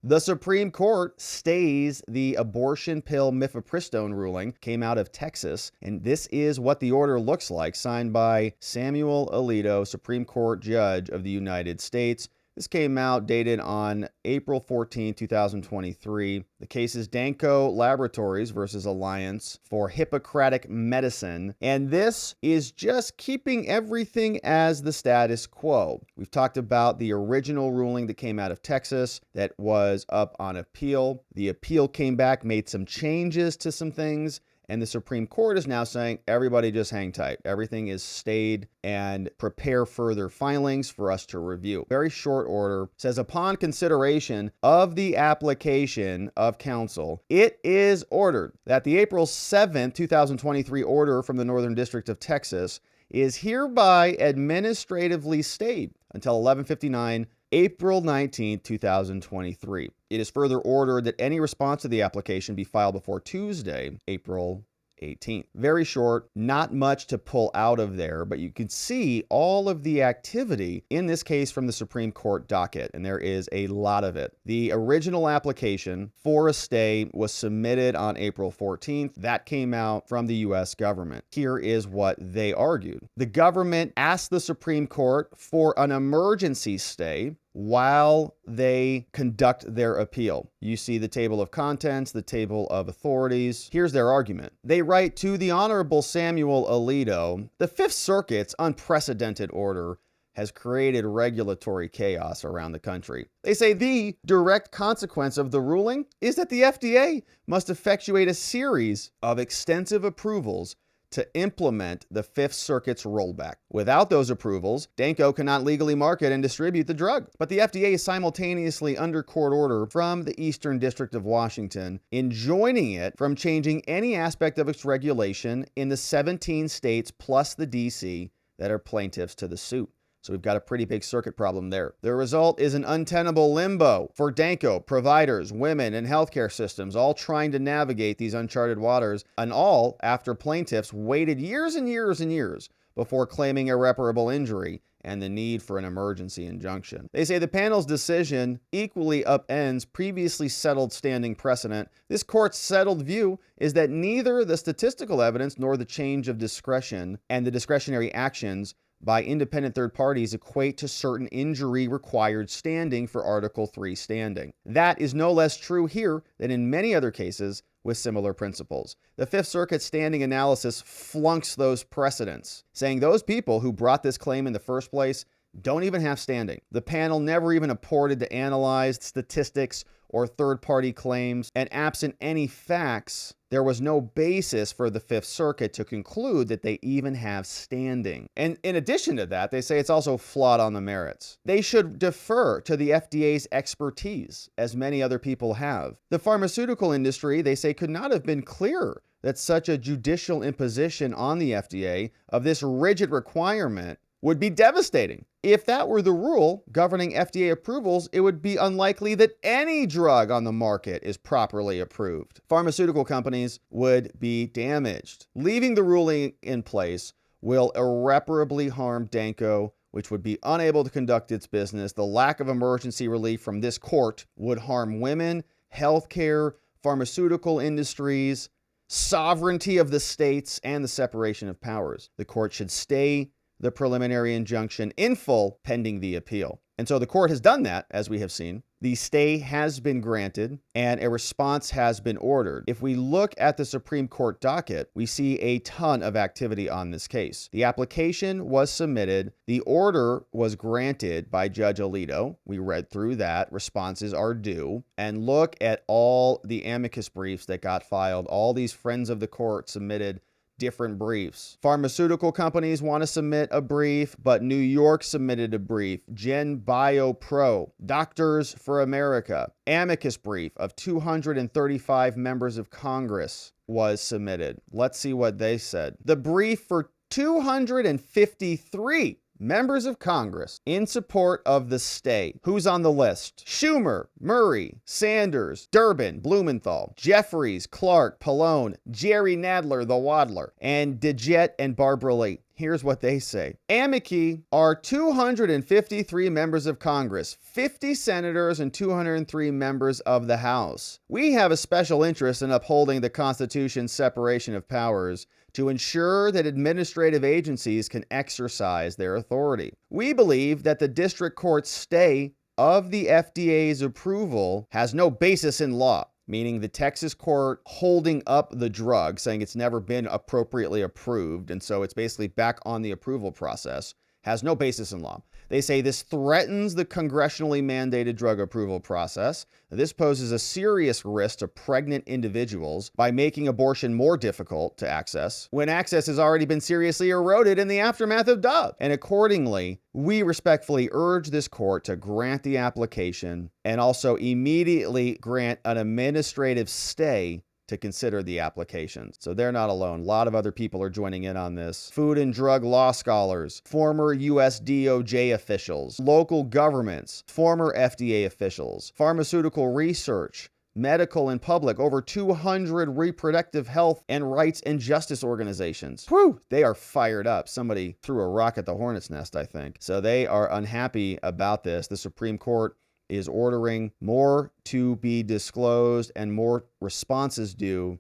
The Supreme Court stays the abortion pill Mifepristone ruling, came out of Texas, and this is what the order looks like, signed by Samuel Alito, Supreme Court Judge of the United States. This came out dated on April 14, 2023. The case is Danco Laboratories versus Alliance for Hippocratic Medicine. And this is just keeping everything as the status quo. We've talked about the original ruling that came out of Texas that was up on appeal. The appeal came back, made some changes to some things. And the Supreme Court is now saying, everybody just hang tight. Everything is stayed and prepare further filings for us to review. Very short order. Says, upon consideration of the application of counsel, it is ordered that the April 7th, 2023 order from the Northern District of Texas is hereby administratively stayed until 11:59 April 19, 2023. It is further ordered that any response to the application be filed before Tuesday, April 18th. Very short, not much to pull out of there, but you can see all of the activity in this case from the Supreme Court docket, and there is a lot of it. The original application for a stay was submitted on April 14th. That came out from the U.S. government. Here is what they argued. The government asked the Supreme Court for an emergency stay while they conduct their appeal. You see the table of contents, the table of authorities. Here's their argument. They write, to the Honorable Samuel Alito, the Fifth Circuit's unprecedented order has created regulatory chaos around the country. They say the direct consequence of the ruling is that the FDA must effectuate a series of extensive approvals to implement the Fifth Circuit's rollback. Without those approvals, Danco cannot legally market and distribute the drug. But the FDA is simultaneously under court order from the Eastern District of Washington, enjoining it from changing any aspect of its regulation in the 17 states plus the DC that are plaintiffs to the suit. So we've got a pretty big circuit problem there. The result is an untenable limbo for Danco, providers, women, and healthcare systems, all trying to navigate these uncharted waters, and all after plaintiffs waited years and years and years before claiming irreparable injury and the need for an emergency injunction. They say the panel's decision equally upends previously settled standing precedent. This court's settled view is that neither the statistical evidence nor the change of discretion and the discretionary actions by independent third parties equate to certain injury required standing for Article 3 standing. That is no less true here than in many other cases with similar principles. The Fifth Circuit standing analysis flunks those precedents, saying those people who brought this claim in the first place don't even have standing. The panel never even purported to analyze statistics or third-party claims, and absent any facts, there was no basis for the Fifth Circuit to conclude that they even have standing. And in addition to that, they say it's also flawed on the merits. They should defer to the FDA's expertise, as many other people have. The pharmaceutical industry, they say, could not have been clearer that such a judicial imposition on the FDA of this rigid requirement would be devastating. If that were the rule governing FDA approvals, it would be unlikely that any drug on the market is properly approved. Pharmaceutical companies would be damaged. Leaving the ruling in place will irreparably harm Danco, which would be unable to conduct its business. The lack of emergency relief from this court would harm women, healthcare, pharmaceutical industries, sovereignty of the states, and the separation of powers. The court should stay the preliminary injunction in full pending the appeal. And so the court has done that, as we have seen. The stay has been granted and a response has been ordered. If we look at the Supreme Court docket, we see a ton of activity on this case. The application was submitted. The order was granted by Judge Alito. We read through that. Responses are due. And look at all the amicus briefs that got filed. All these friends of the court submitted different briefs. Pharmaceutical companies want to submit a brief, but New York submitted a brief. Gen Bio Pro, Doctors for America, amicus brief of 235 members of Congress was submitted. Let's see what they said. The brief for 253 members of Congress in support of the stay. Who's on the list? Schumer, Murray, Sanders, Durbin, Blumenthal, Jeffries, Clark, Pallone, Jerry Nadler, the Waddler, and DeJette and Barbara Lee. Here's what they say. Amici are 253 members of Congress, 50 senators, and 203 members of the House. We have a special interest in upholding the Constitution's separation of powers to ensure that administrative agencies can exercise their authority. We believe that the district court's stay of the FDA's approval has no basis in law, meaning the Texas court holding up the drug, saying it's never been appropriately approved, and so it's basically back on the approval process, has no basis in law. They say this threatens the congressionally mandated drug approval process. This poses a serious risk to pregnant individuals by making abortion more difficult to access when access has already been seriously eroded in the aftermath of Dove. And accordingly, we respectfully urge this court to grant the application and also immediately grant an administrative stay to consider the application. So they're not alone. A lot of other people are joining in on this. Food and drug law scholars, former U.S. DOJ officials, local governments, former FDA officials, pharmaceutical research, medical and public, over 200 reproductive health and rights and justice organizations. Whew, they are fired up. Somebody threw a rock at the hornet's nest, I think. So they are unhappy about this. The Supreme Court is ordering more to be disclosed and more responses due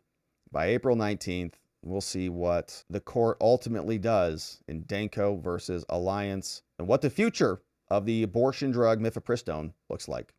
by April 19th. We'll see what the court ultimately does in Danko versus Alliance and what the future of the abortion drug mifepristone looks like.